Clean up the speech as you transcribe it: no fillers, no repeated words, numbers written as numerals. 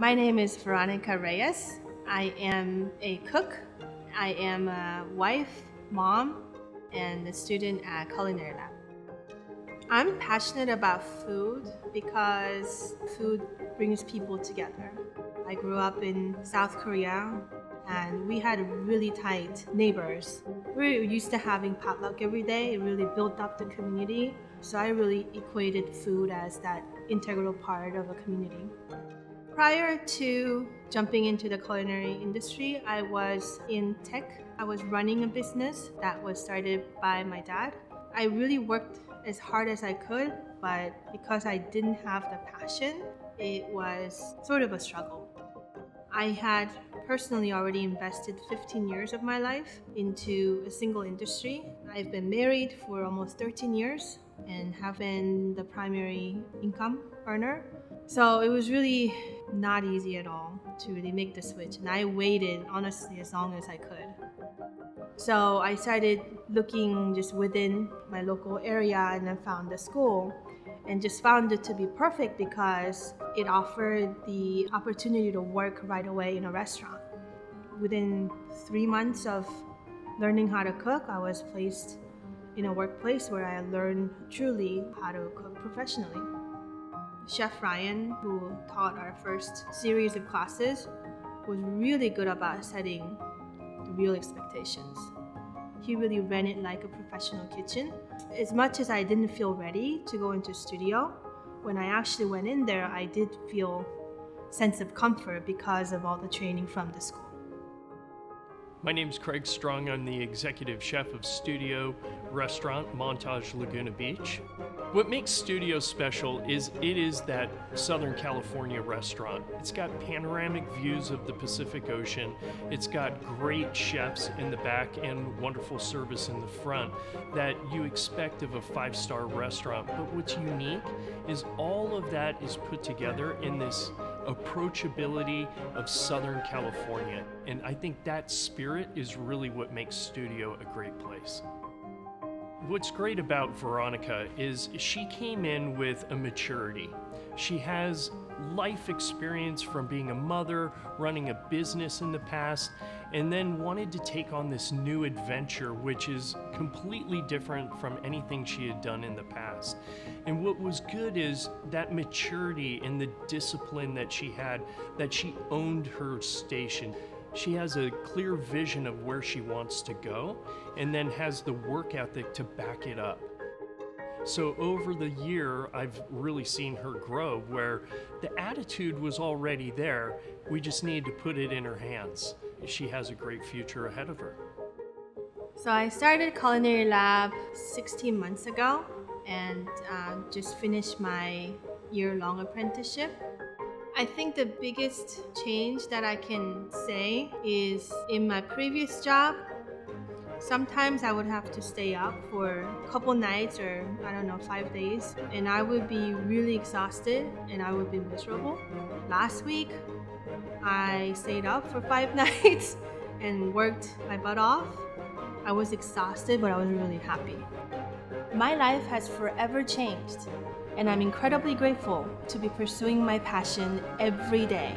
My name is Veronica Reyes. I am a cook. I am a wife, mom, and a student at Culinary Lab. I'm passionate about food because food brings people together. I grew up in South Korea and we had really tight neighbors. We were used to having potluck every day. It really built up the community. So I really equated food as that integral part of a community. Prior to jumping into the culinary industry, I was in tech. I was running a business that was started by my dad. I really worked as hard as I could, but because I didn't have the passion, it was sort of a struggle. I had personally already invested 15 years of my life into a single industry. I've been married for almost 13 years and have been the primary income earner. So it was really not easy at all to really make the switch. And I waited, honestly, as long as I could. So I started looking just within my local area and then found the school and just found it to be perfect because it offered the opportunity to work right away in a restaurant. Within 3 months of learning how to cook, I was placed in a workplace where I learned truly how to cook professionally. Chef Ryan, who taught our first series of classes, was really good about setting the real expectations. He really ran it like a professional kitchen. As much as I didn't feel ready to go into studio, when I actually went in there, I did feel a sense of comfort because of all the training from the school. My name's Craig Strong. I'm the executive chef of Studio Restaurant, Montage Laguna Beach. What makes Studio special is it is that Southern California restaurant. It's got panoramic views of the Pacific Ocean. It's got great chefs in the back and wonderful service in the front that you expect of a five-star restaurant. But what's unique is all of that is put together in this approachability of Southern California. And I think that spirit is really what makes Studio a great place. What's great about Veronica is she came in with a maturity. She has life experience from being a mother, running a business in the past, and then wanted to take on this new adventure, which is completely different from anything she had done in the past. And what was good is that maturity and the discipline that she had, that she owned her station. She has a clear vision of where she wants to go and then has the work ethic to back it up. So over the year, I've really seen her grow where the attitude was already there. We just needed to put it in her hands. She has a great future ahead of her. So I started Culinary Lab 16 months ago and just finished my year-long apprenticeship. I think the biggest change that I can say is in my previous job, sometimes I would have to stay up for a couple nights or 5 days, and I would be really exhausted and I would be miserable. Last week, I stayed up for 5 nights and worked my butt off. I was exhausted, but I was really happy. My life has forever changed, and I'm incredibly grateful to be pursuing my passion every day.